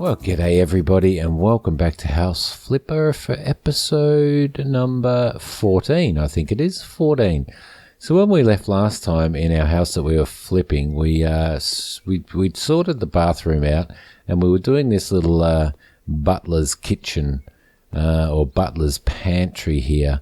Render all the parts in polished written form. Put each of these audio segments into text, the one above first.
Well, g'day everybody and welcome back to House Flipper for episode number 14, I think it is, 14. So when we left last time in our house that we were flipping, we'd sorted the bathroom out and we were doing this little butler's kitchen or butler's pantry here.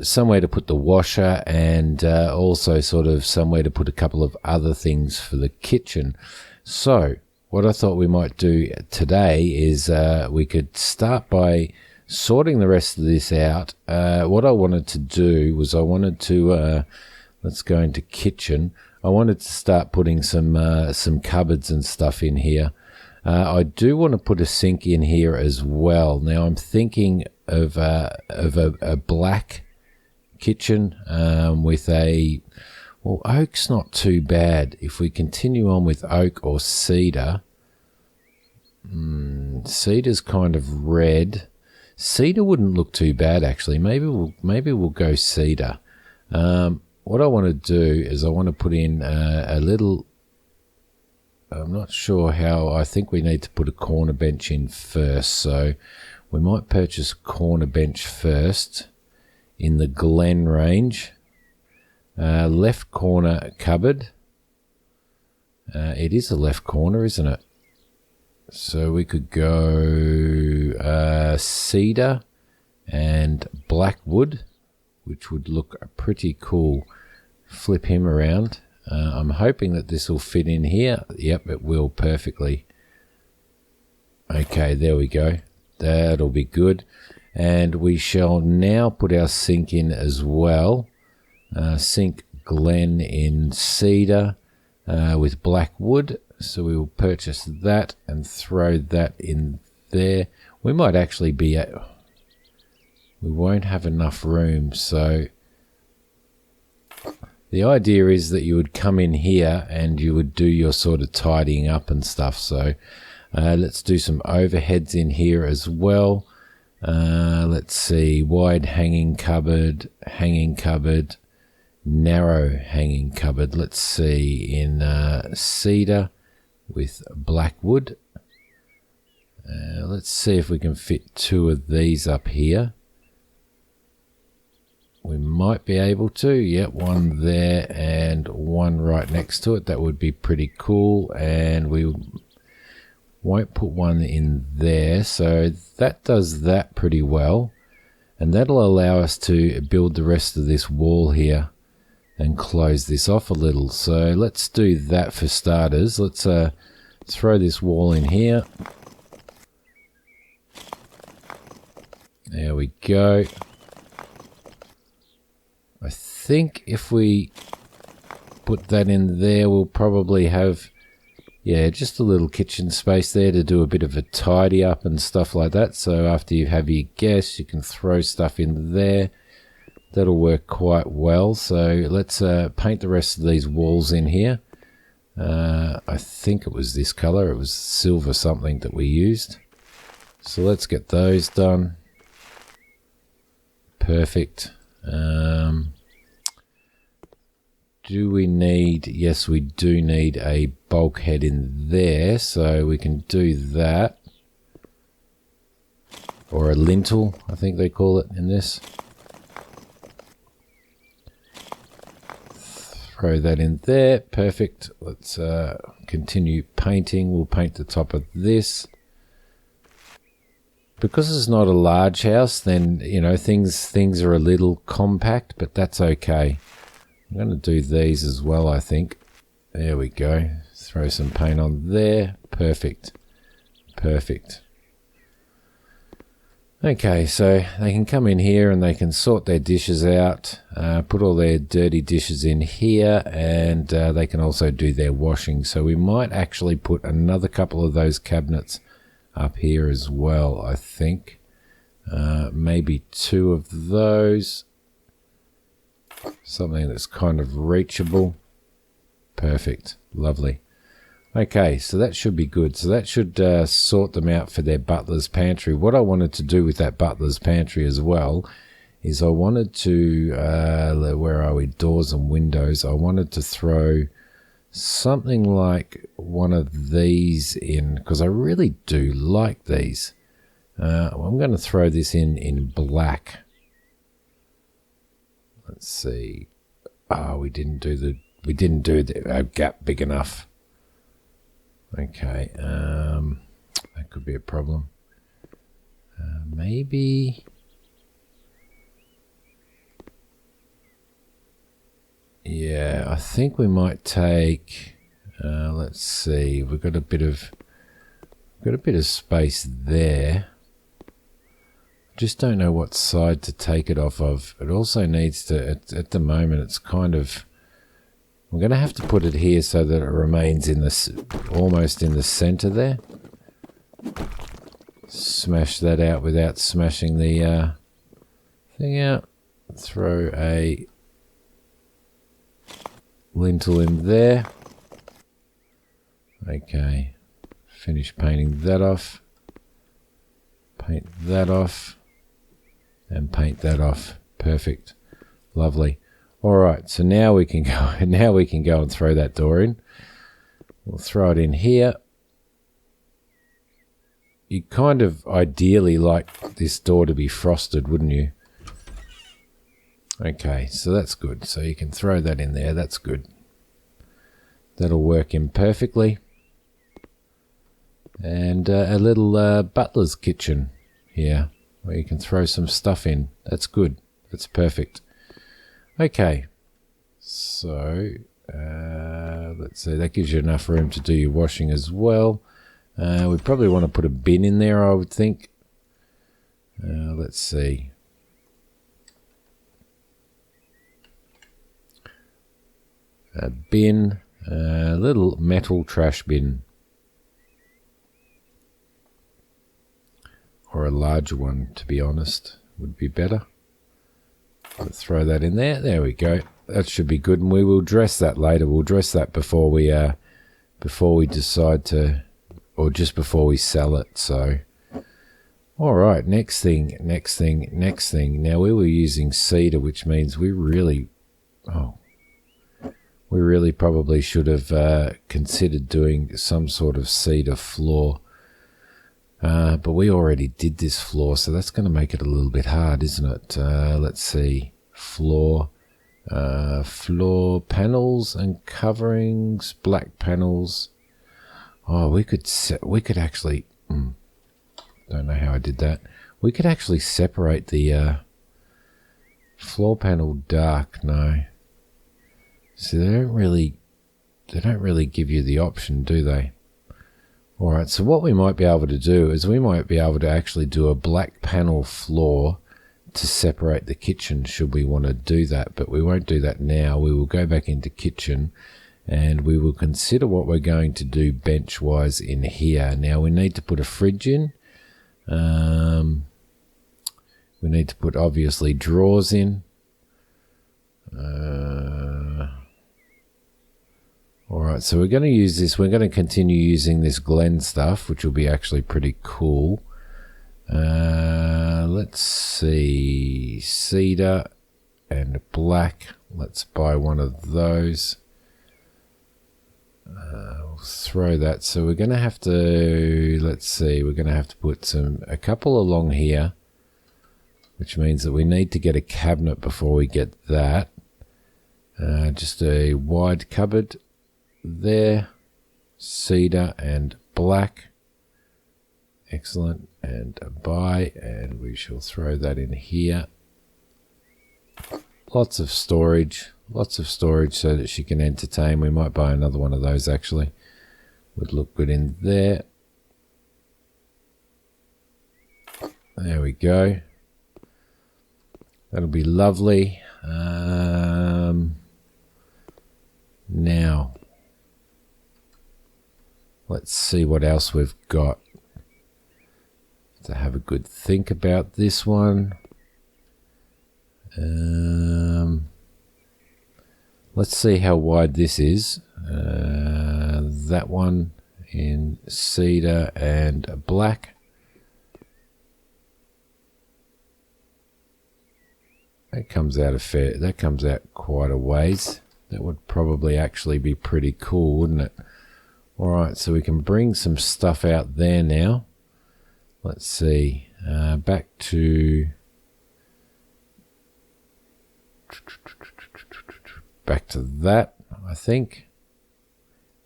Somewhere to put the washer and also sort of somewhere to put a couple of other things for the kitchen. So what I thought we might do today is we could start by sorting the rest of this out. What I wanted to do was let's go into kitchen. I wanted to start putting some cupboards and stuff in here. I do want to put a sink in here as well. Now I'm thinking of a black kitchen with a... Well, oak's not too bad. If we continue on with oak or cedar, cedar's kind of red. Cedar wouldn't look too bad actually. Maybe we'll go cedar. What I want to do is I want to put in a little. I'm not sure how. I think we need to put a corner bench in first, so we might purchase a corner bench first in the Glen range. Left corner cupboard. It is a left corner, isn't it? So we could go cedar and black wood, which would look pretty cool. Flip him around. I'm hoping that this will fit in here. Yep, it will perfectly. Okay, there we go. That'll be good. And we shall now put our sink in as well. Sink Glen in cedar with black wood. So we will purchase that and throw that in there. We might actually be at... We won't have enough room. So the idea is that you would come in here and you would do your sort of tidying up and stuff. So let's do some overheads in here as well. Let's see. Wide hanging cupboard, narrow hanging cupboard. Let's see, in cedar with black wood. Let's see if we can fit two of these up here. We might be able to. Yep, one there and one right next to it. That would be pretty cool. And we won't put one in there. So that does that pretty well. And that'll allow us to build the rest of this wall here and close this off a little. So let's do that for starters. Let's throw this wall in here. There we go. I think if we put that in there, we'll probably have, yeah, just a little kitchen space there to do a bit of a tidy up and stuff like that. So after you have your guests, you can throw stuff in there. That'll work quite well. So let's paint the rest of these walls in here. I think it was this color. It was silver something that we used. So let's get those done. Perfect. Do we need... Yes, we do need a bulkhead in there. So we can do that. Or a lintel, I think they call it in this. Throw that in there. Perfect. Let's continue painting. We'll paint the top of this. Because it's not a large house, then, you know, things are a little compact, but that's okay. I'm going to do these as well, I think. There we go. Throw some paint on there. Perfect. Perfect. Okay, so they can come in here and they can sort their dishes out, put all their dirty dishes in here, and they can also do their washing. So we might actually put another couple of those cabinets up here as well, I think. Maybe two of those. Something that's kind of reachable. Perfect. Lovely. Okay, so that should be good. So that should sort them out for their butler's pantry. What I wanted to do with that butler's pantry as well is I wanted to, where are we, doors and windows. I wanted to throw something like one of these in, because I really do like these. I'm going to throw this in black. Let's see. Oh, we didn't do the gap big enough. Okay, that could be a problem. Maybe. Yeah, I think we might take. Let's see. We've got a bit of space there. Just don't know what side to take it off of. It also needs to. At the moment, it's kind of. I'm going to have to put it here so that it remains in almost in the center there. Smash that out without smashing the thing out. Throw a lintel in there. Okay. Finish painting that off. Paint that off. And paint that off. Perfect. Lovely. All right, so now we can go. Now we can go and throw that door in. We'll throw it in here. You kind of ideally like this door to be frosted, wouldn't you? Okay, so that's good. So you can throw that in there. That's good. That'll work in perfectly. And a little butler's kitchen here where you can throw some stuff in. That's good. That's perfect. Okay, so let's see, that gives you enough room to do your washing as well. We probably want to put a bin in there, I would think. Let's see. A bin, a little metal trash bin. Or a larger one, to be honest, would be better. Let's throw that in there. There we go. That should be good, and we will dress that later. We'll dress that before we decide to, or just before we sell it. So, all right. Next thing. Now we were using cedar, which means we really probably should have considered doing some sort of cedar floor. But we already did this floor, so that's going to make it a little bit hard, isn't it? Let's see. Floor panels and coverings, black panels. Oh, we could actually. Don't know how I did that. We could actually separate the floor panel dark. No. See, they don't really give you the option, do they? All right, so what we might be able to do is we might be able to actually do a black panel floor to separate the kitchen should we want to do that, but we won't do that now. We will go back into kitchen and we will consider what we're going to do bench-wise in here. Now we need to put a fridge in. We need to put, obviously, drawers in. Alright, so we're going to use this. We're going to continue using this Glen stuff, which will be actually pretty cool. Let's see. Cedar and black. Let's buy one of those. We'll throw that. So we're going to have to, let's see, we're going to have to put a couple along here, which means that we need to get a cabinet before we get that. Just a wide cupboard there, cedar and black. Excellent. And a buy, and we shall throw that in here. Lots of storage so that she can entertain. We might buy another one of those actually. Would look good in there. There we go. That'll be lovely. Now, let's see what else we've got. To have a good think about this one. Let's see how wide this is. That one in cedar and black. That comes out quite a ways. That would probably actually be pretty cool, wouldn't it? All right, so we can bring some stuff out there now. Let's see. Back to that, I think.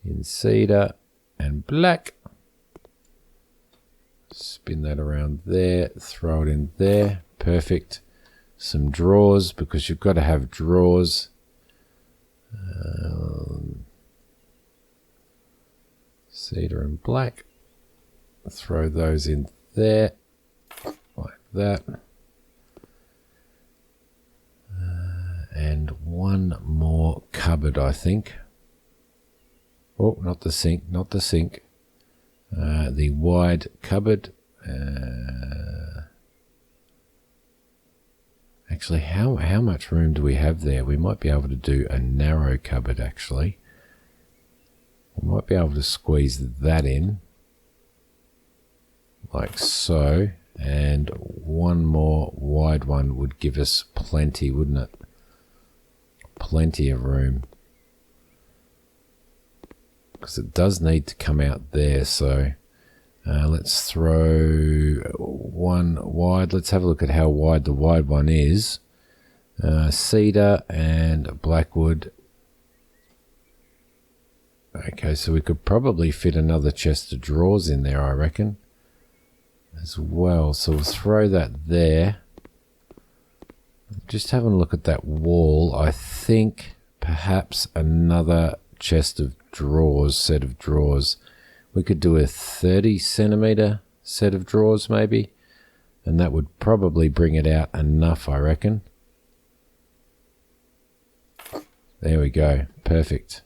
In cedar and black. Spin that around there. Throw it in there. Perfect. Some drawers, because you've got to have drawers. Cedar and black. Throw those in there. Like that. And one more cupboard, I think. Oh, not the sink, not the sink. The wide cupboard. Actually, how much room do we have there? We might be able to do a narrow cupboard, actually. We might be able to squeeze that in. Like so. And one more wide one would give us plenty, wouldn't it? Plenty of room. Because it does need to come out there, so let's throw one wide. Let's have a look at how wide the wide one is. Cedar and blackwood. Okay, so we could probably fit another chest of drawers in there, I reckon, as well. So we'll throw that there. Just having a look at that wall, I think perhaps another chest of drawers, set of drawers. We could do a 30 centimeter set of drawers maybe, and that would probably bring it out enough, I reckon. There we go, perfect.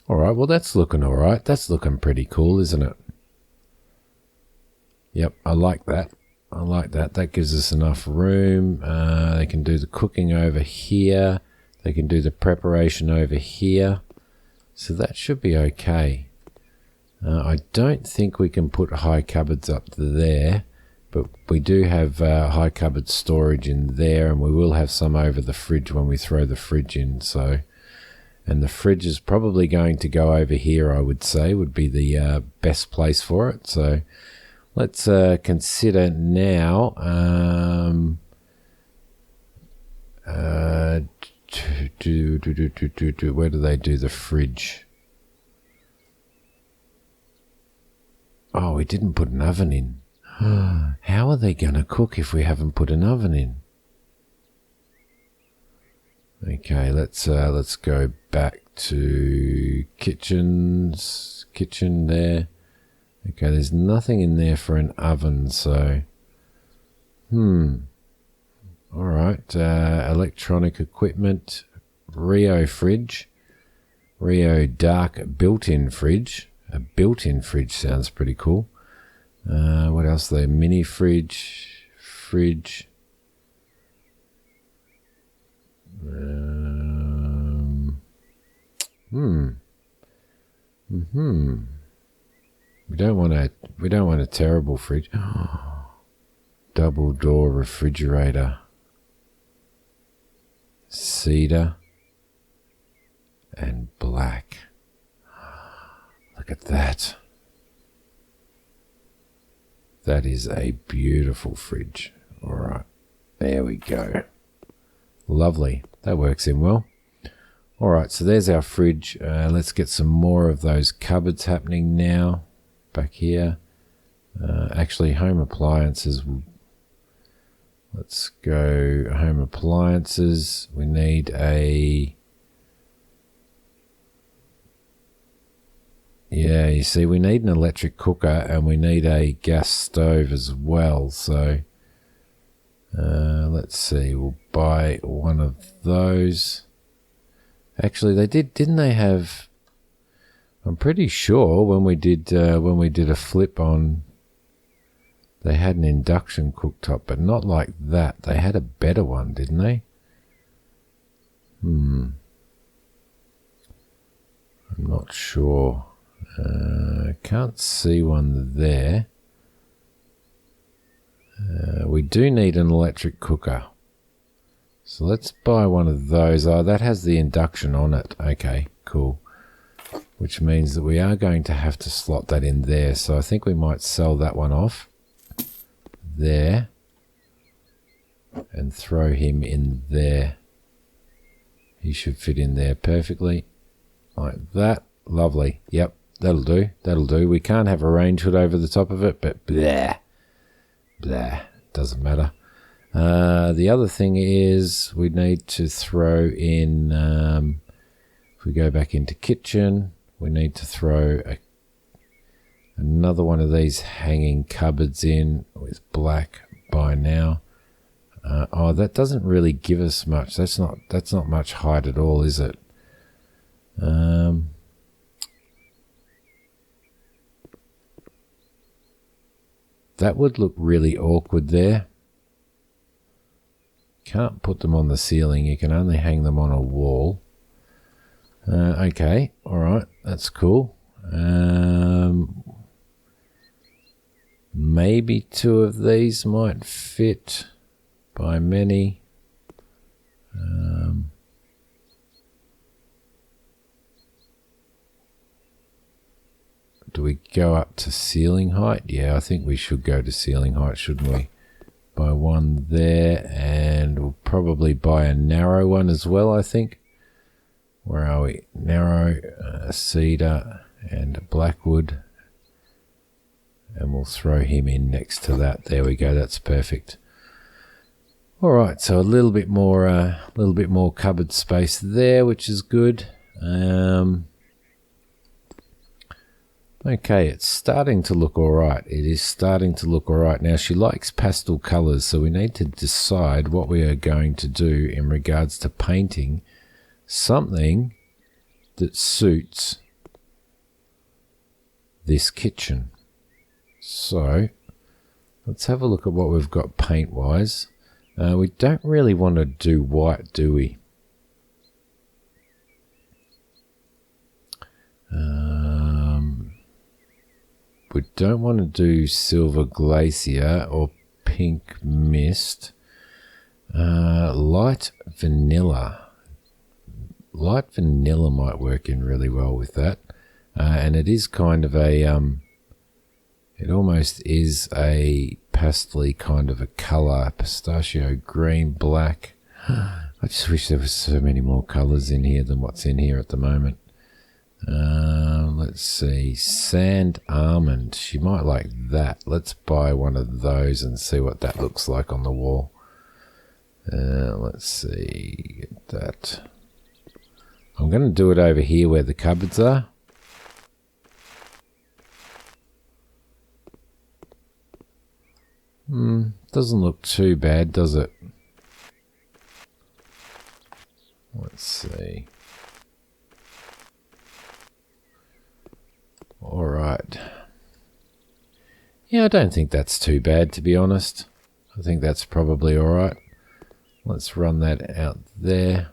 Alright, well that's looking alright. That's looking pretty cool, isn't it? Yep, I like that. I like that. That gives us enough room. They can do the cooking over here. They can do the preparation over here. So that should be okay. I don't think we can put high cupboards up there, but we do have high cupboard storage in there, and we will have some over the fridge when we throw the fridge in. So, and the fridge is probably going to go over here, I would say, would be the best place for it. So let's consider now where do they do the fridge? Oh, we didn't put an oven in. How are they going to cook if we haven't put an oven in? Okay, let's go back to kitchen there. Okay, there's nothing in there for an oven, so all right, electronic equipment, Rio fridge, Rio dark built-in fridge. A built-in fridge sounds pretty cool. What else there? Mini fridge. We don't want a terrible fridge. Double door refrigerator. Cedar and black. Look at that. That is a beautiful fridge. All right. There we go. Lovely. That works in well. All right, so there's our fridge. Let's get some more of those cupboards happening now. Back here. Actually, home appliances. Let's go home appliances. We need a... Yeah, you see, we need an electric cooker and we need a gas stove as well. So let's see, we'll buy one of those. Actually, they didn't they have? I'm pretty sure when we did a flip on, they had an induction cooktop, but not like that. They had a better one, didn't they? I'm not sure. Can't see one there. We do need an electric cooker. So let's buy one of those. Oh, that has the induction on it. Okay, cool. Which means that we are going to have to slot that in there. So I think we might sell that one off there and throw him in there. He should fit in there perfectly. Like that. Lovely. Yep, that'll do. That'll do. We can't have a range hood over the top of it, but blah. Blah. Doesn't matter. The other thing is we need to throw in, if we go back into kitchen, we need to throw another one of these hanging cupboards in with black by now. Oh, that doesn't really give us much. That's not much height at all, is it? That would look really awkward there. Can't put them on the ceiling. You can only hang them on a wall. Okay, all right, that's cool. Maybe two of these might fit by many. Do we go up to ceiling height? Yeah, I think we should go to ceiling height, shouldn't we? Buy one there, and we'll probably buy a narrow one as well, I think. Where are we? Narrow, cedar, and blackwood. And we'll throw him in next to that. There we go, that's perfect. All right, so a little bit more cupboard space there, which is good. Okay, it's starting to look all right. It is starting to look all right. Now, she likes pastel colors, so we need to decide what we are going to do in regards to painting something that suits this kitchen. So, let's have a look at what we've got paint-wise. We don't really want to do white, do we? We don't want to do silver glacier or pink mist. Light vanilla. Light vanilla might work in really well with that. And it is kind of a, it almost is a pastel kind of a color. Pistachio green, black. I just wish there was so many more colors in here than what's in here at the moment. Let's see, sand almond. She might like that. Let's buy one of those and see what that looks like on the wall. Let's see, get that. I'm going to do it over here where the cupboards are. Doesn't look too bad, does it? Let's see. All right. Yeah, I don't think that's too bad, to be honest. I think that's probably all right. Let's run that out there.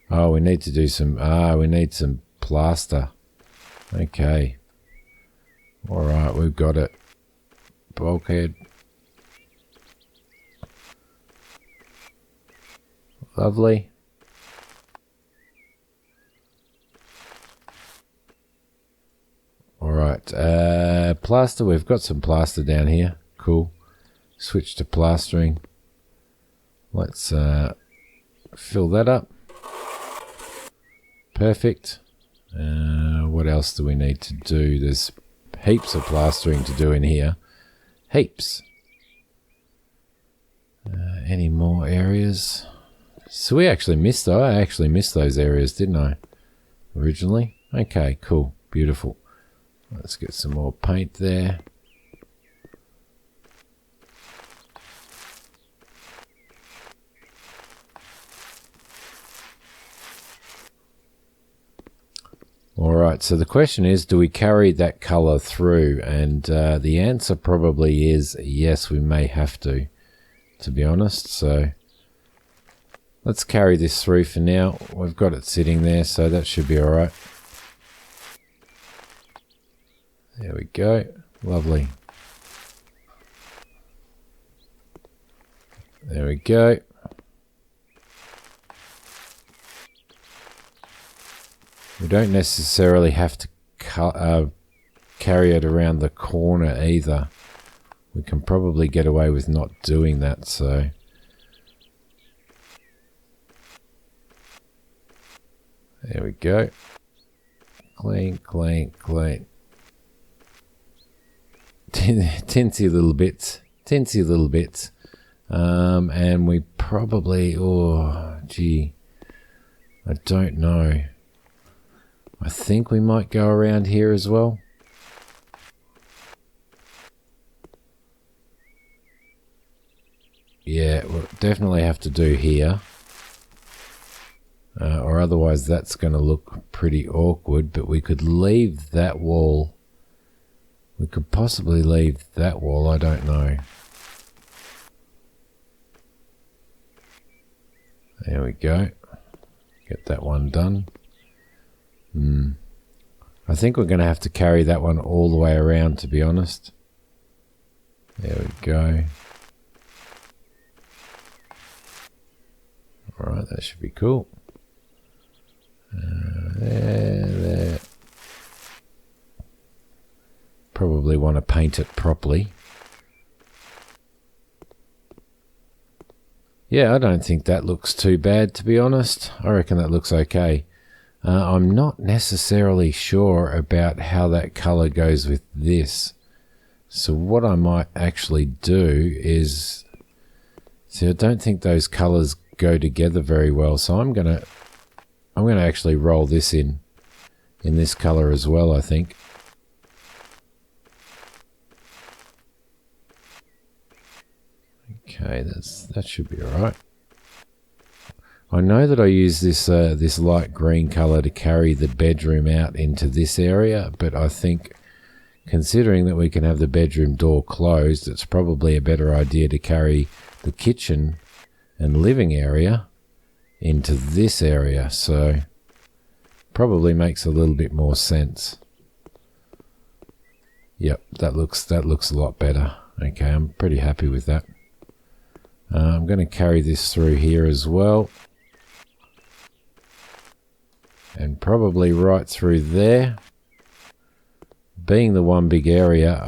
Oh, we need to do some, we need some plaster. Okay. All right, we've got it. Bulkhead. Lovely. All right, plaster. We've got some plaster down here. Cool. Switch to plastering. Let's fill that up. Perfect. What else do we need to do? There's heaps of plastering to do in here. Heaps. Any more areas? So we actually missed, I actually missed those areas, didn't I? Originally? Okay, cool. Beautiful. Let's get some more paint there. All right, so the question is, do we carry that color through? And the answer probably is yes, we may have to be honest. So let's carry this through for now. We've got it sitting there, so that should be all right. There we go. Lovely. There we go. We don't necessarily have to carry it around the corner either. We can probably get away with not doing that, so... There we go. Clean, clean, clean. Tinsy little bits. Tinsy little bits. And we probably... Oh, gee. I don't know. I think we might go around here as well. Yeah, we'll definitely have to do here. Or otherwise that's going to look pretty awkward, but we could leave that wall. We could possibly leave that wall, I don't know. There we go. Get that one done. I think we're going to have to carry that one all the way around, to be honest. There we go. Alright, that should be cool. There. Probably want to paint it properly. Yeah, I don't think that looks too bad, to be honest. I reckon that looks okay. I'm not necessarily sure about how that colour goes with this. So what I might actually do is... See, I don't think those colours go together very well, so I'm gonna actually roll this in this colour as well, I think. Okay, that should be alright. I know that I use this this light green colour to carry the bedroom out into this area, but I think considering that we can have the bedroom door closed, it's probably a better idea to carry the kitchen and living area into this area, so probably makes a little bit more sense. Yep, that looks a lot better. Okay, I'm pretty happy with that. I'm going to carry this through here as well. And probably right through there. Being the one big area,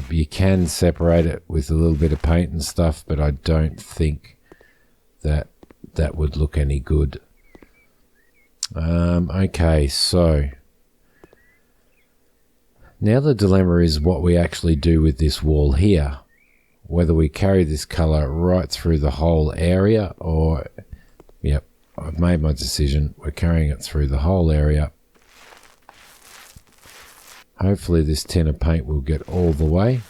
you can separate it with a little bit of paint and stuff, but I don't think that would look any good. Okay, so now the dilemma is what we actually do with this wall here. Whether we carry this colour right through the whole area or... Yep, I've made my decision. We're carrying it through the whole area. Hopefully this tin of paint will get all the way.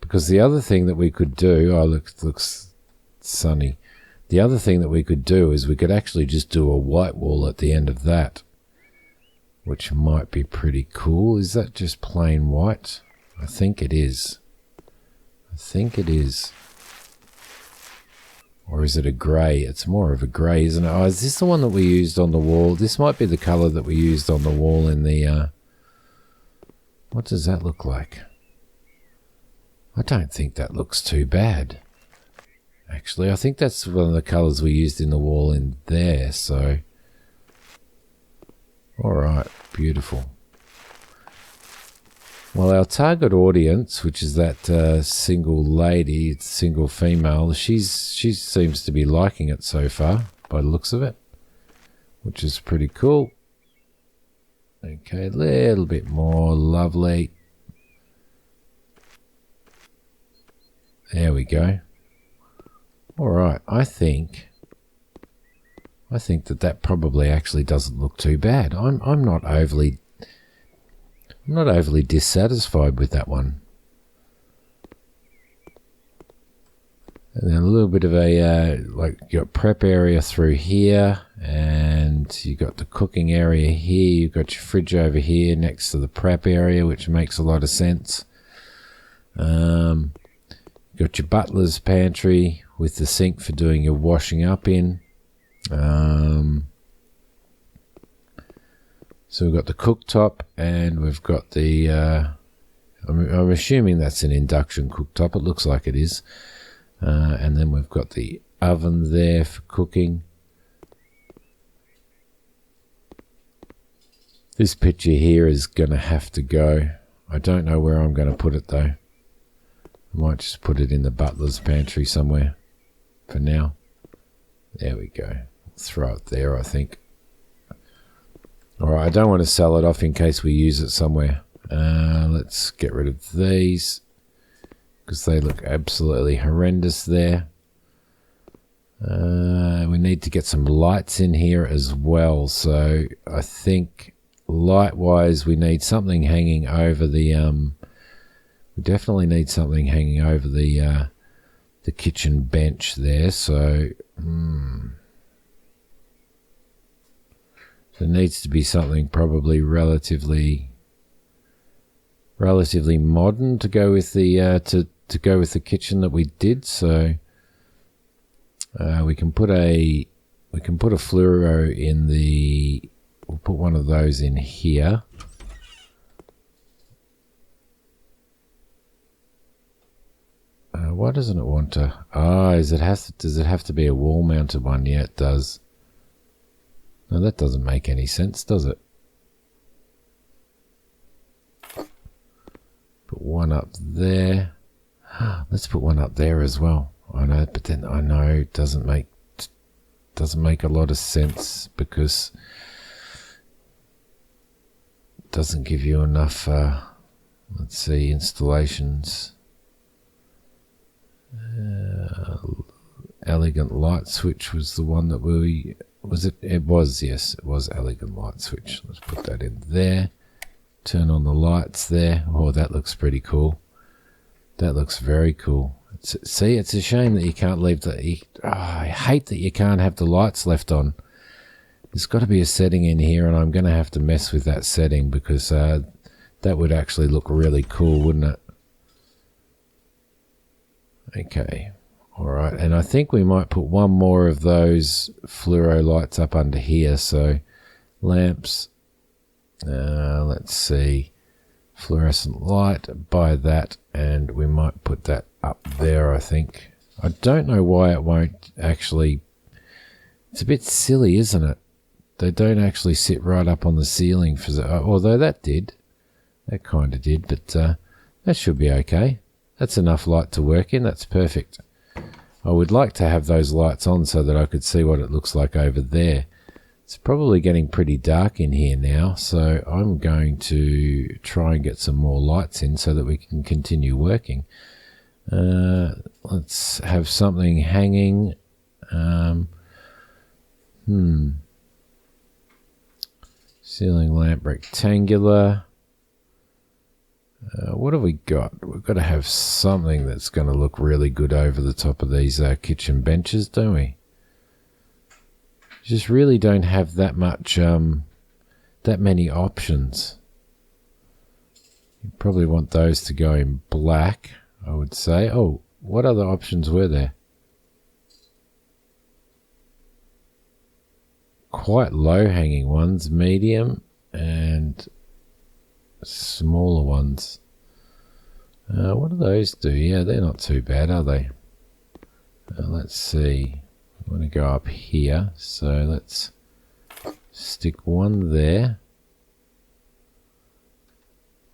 Because the other thing that we could do... Oh, looks sunny. The other thing that we could do is we could actually just do a white wall at the end of that, which might be pretty cool. Is that just plain white? I think it is. I think it is. Or is it a grey? It's more of a grey, isn't it? Oh, is this the one that we used on the wall? This might be the colour that we used on the wall in the... What does that look like? I don't think that looks too bad. Actually, I think that's one of the colours we used in the wall in there, so... Alright, beautiful. Well, our target audience, which is that single lady, single female, she seems to be liking it so far, by the looks of it, which is pretty cool. Okay, a little bit more, lovely. There we go. Alright, I think that probably actually doesn't look too bad. I'm not overly dissatisfied with that one. And then a little bit of a like you got prep area through here, and you got the cooking area here. You've got your fridge over here next to the prep area, which makes a lot of sense. Got your butler's pantry with the sink for doing your washing up in. So we've got the cooktop, and we've got the I'm assuming that's an induction cooktop. It looks like it is. And then we've got the oven there for cooking. This picture here is going to have to go. I don't know where I'm going to put it though. I might just put it in the butler's pantry somewhere for now. There we go. Throw it there, I think. Alright, I don't want to sell it off in case we use it somewhere. Let's get rid of these because they look absolutely horrendous there. We need to get some lights in here as well, so I think light wise we need something hanging over the we definitely need something hanging over the kitchen bench there, so there needs to be something probably relatively modern to go with the to go with the kitchen that we did. So we can put a fluoro in the. We'll put one of those in here. Why doesn't it want to? Does it have to be a wall mounted one? Yeah, it does. No, that doesn't make any sense, does it? Put one up there. Let's put one up there as well. I know, but then I know it doesn't make a lot of sense because it doesn't give you enough. Let's see, installations. Elegant light switch was the one that we. Was it? It was, yes, it was elegant light switch. Let's put that in there. Turn on the lights there. Oh, that looks pretty cool. That looks very cool. See, it's a shame that you can't leave the... I hate that you can't have the lights left on. There's got to be a setting in here, and I'm going to have to mess with that setting because that would actually look really cool, wouldn't it? Okay. All right, and I think we might put one more of those fluoro lights up under here. So lamps, let's see, fluorescent light, buy that, and we might put that up there, I think. I don't know why it won't actually, it's a bit silly, isn't it? They don't actually sit right up on the ceiling, although that kind of did, but that should be okay. That's enough light to work in, that's perfect. I would like to have those lights on so that I could see what it looks like over there. It's probably getting pretty dark in here now, so I'm going to try and get some more lights in so that we can continue working. Let's have something hanging. Ceiling lamp rectangular. What have we got? We've got to have something that's going to look really good over the top of these kitchen benches, don't we? Just really don't have that much, that many options. You probably want those to go in black, I would say. Oh, what other options were there? Quite low-hanging ones, medium, and smaller ones. What do those do? Yeah, they're not too bad, are they? Let's see. I want to go up here, so let's stick one there.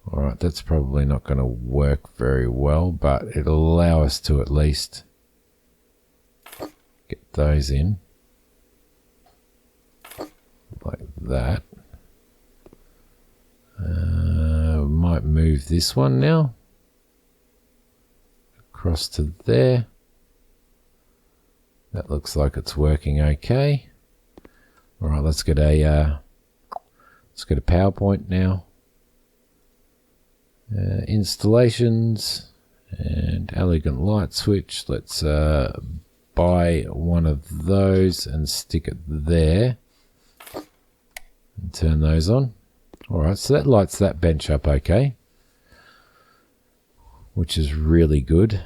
Alright, that's probably not going to work very well, but it'll allow us to at least get those in. Like that. Might move this one now. Across to there. That looks like it's working okay. Alright, let's get a PowerPoint now. Installations and elegant light switch. Let's buy one of those and stick it there. And turn those on. Alright, so that lights that bench up okay, which is really good.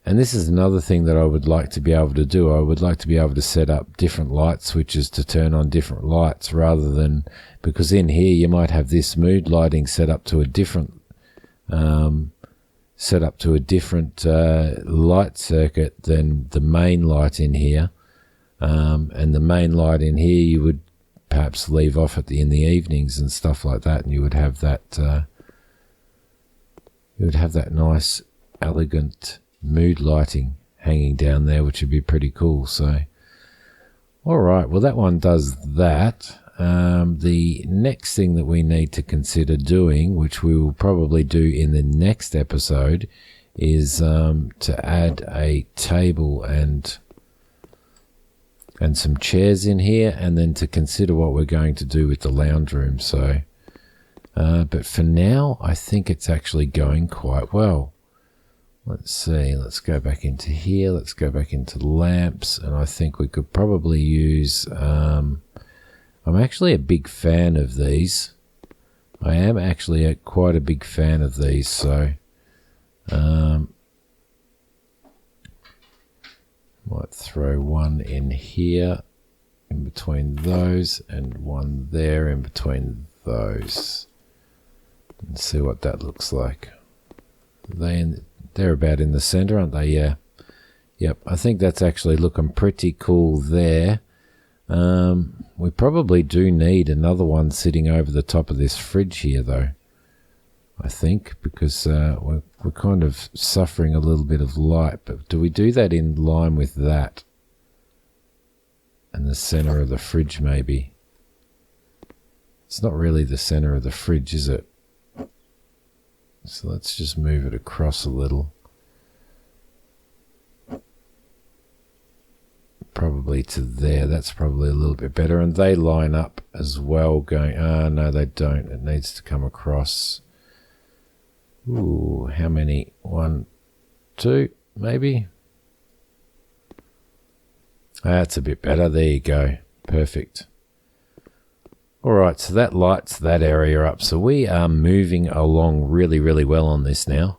And this is another thing that I would like to be able to do. I would like to be able to set up different light switches to turn on different lights rather than, because in here you might have this mood lighting set up to a different light circuit than the main light in here. And the main light in here, you would perhaps leave off in the evenings and stuff like that, and you would have that nice, elegant mood lighting hanging down there, which would be pretty cool. So, all right, well, that one does that. The next thing that we need to consider doing, which we will probably do in the next episode, is to add a table and some chairs in here, and then to consider what we're going to do with the lounge room. So, but for now, I think it's actually going quite well. Let's see, let's go back into here, let's go back into the lamps, and I think we could probably use, I'm actually a big fan of these. I am actually quite a big fan of these, so might throw one in here, in between those, and one there in between those, and see what that looks like. They're about in the center, aren't they? Yeah. Yep, I think that's actually looking pretty cool there. We probably do need another one sitting over the top of this fridge here, though, I think, because we're kind of suffering a little bit of light. But do we do that in line with that? And the center of the fridge, maybe? It's not really the center of the fridge, is it? So let's just move it across a little. Probably to there. That's probably a little bit better. And they line up as well, going, no, they don't. It needs to come across. Ooh, how many? 1, 2, maybe? That's a bit better. There you go. Perfect. All right, so that lights that area up. So we are moving along really, really well on this now.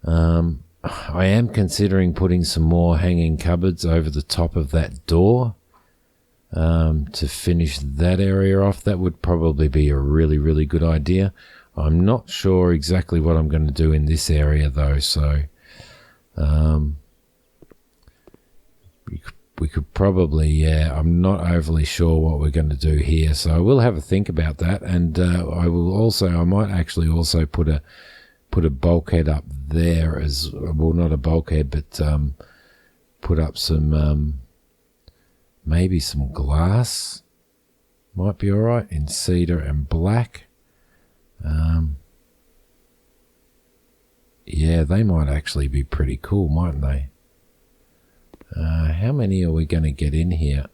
I am considering putting some more hanging cupboards over the top of that door to finish that area off. That would probably be a really, really good idea. I'm not sure exactly what I'm going to do in this area, though, so we could probably, I'm not overly sure what we're going to do here, so I will have a think about that, and I might actually also put a bulkhead up there as well, not a bulkhead, but put up some maybe some glass, might be all right, in cedar and black. Yeah, they might actually be pretty cool, mightn't they? How many are we going to get in here?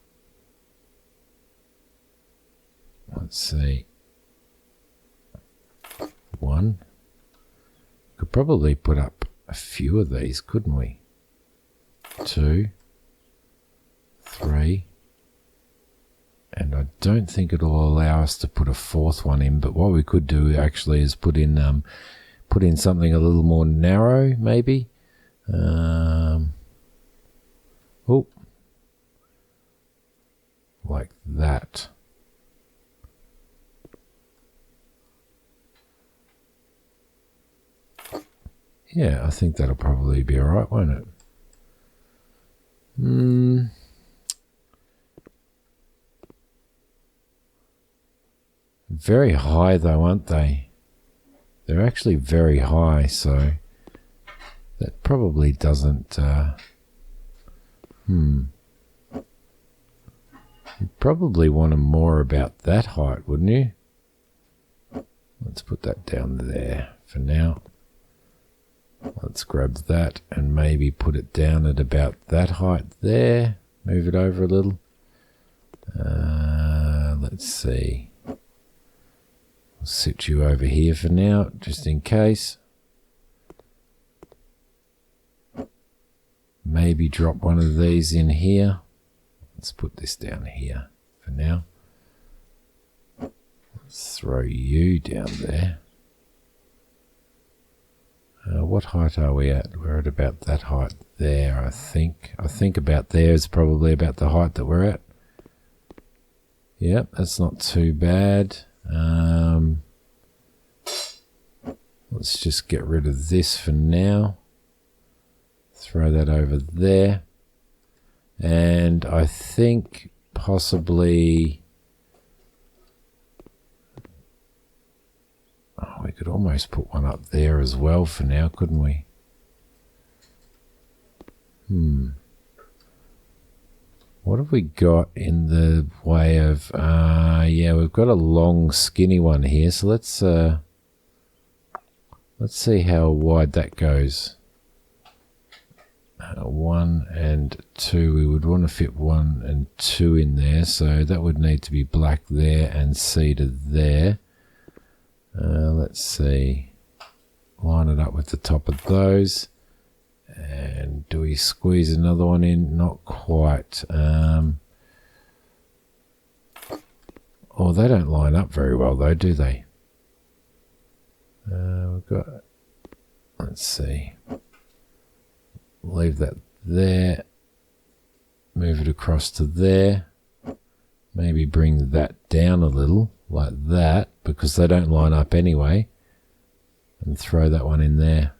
Let's see. 1. Could probably put up a few of these, couldn't we? 2, 3, and I don't think it'll allow us to put a 4th one in, but what we could do actually is put in something a little more narrow, maybe. Like that. Yeah, I think that'll probably be all right, won't it? Very high, though, aren't they? They're actually very high, so that probably doesn't... You'd probably want them more about that height, wouldn't you? Let's put that down there for now. Let's grab that and maybe put it down at about that height there. Move it over a little. Let's see. I'll sit you over here for now, just in case. Maybe drop one of these in here. Let's put this down here for now. Let's throw you down there. What height are we at? We're at about that height there, I think. I think about there is probably about the height that we're at. Yep, that's not too bad. Let's just get rid of this for now. Throw that over there. And I think possibly Oh, we could almost put one up there as well for now, couldn't we? What have we got in the way of... yeah, we've got a long, skinny one here. So let's see how wide that goes. 1 and 2. We would want to fit 1 and 2 in there. So that would need to be black there and cedar there. Let's see. Line it up with the top of those. And do we squeeze another one in? Not quite. Oh, they don't line up very well though, do they? We've got... Let's see. Leave that there. Move it across to there. Maybe bring that down a little, like that, because they don't line up anyway. And throw that one in there.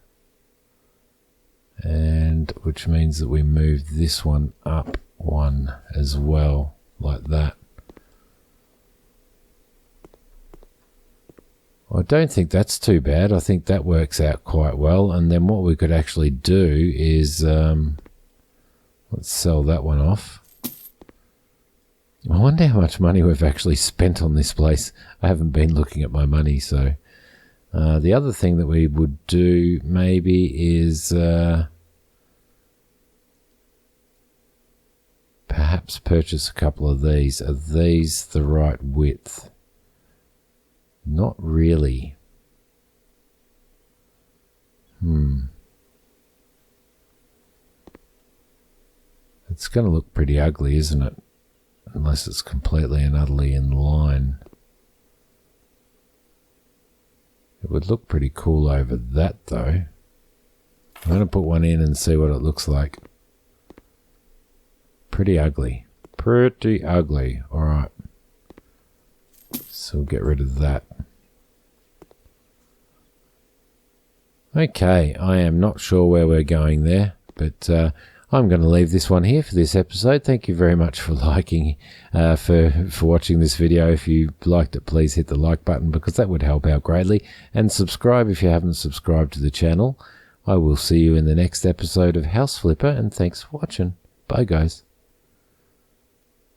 And which means that we move this one up one as well, like that. I don't think that's too bad. I think that works out quite well. And then what we could actually do is, let's sell that one off. I wonder how much money we've actually spent on this place. I haven't been looking at my money, so... the other thing that we would do maybe is perhaps purchase a couple of these. Are these the right width? Not really. It's going to look pretty ugly, isn't it? Unless it's completely and utterly in line. It would look pretty cool over that, though. I'm going to put one in and see what it looks like. Pretty ugly. Pretty ugly. All right. So we'll get rid of that. Okay, I am not sure where we're going there, but I'm going to leave this one here for this episode. Thank you very much for liking, for watching this video. If you liked it, please hit the like button because that would help out greatly. And subscribe if you haven't subscribed to the channel. I will see you in the next episode of House Flipper, and thanks for watching. Bye, guys.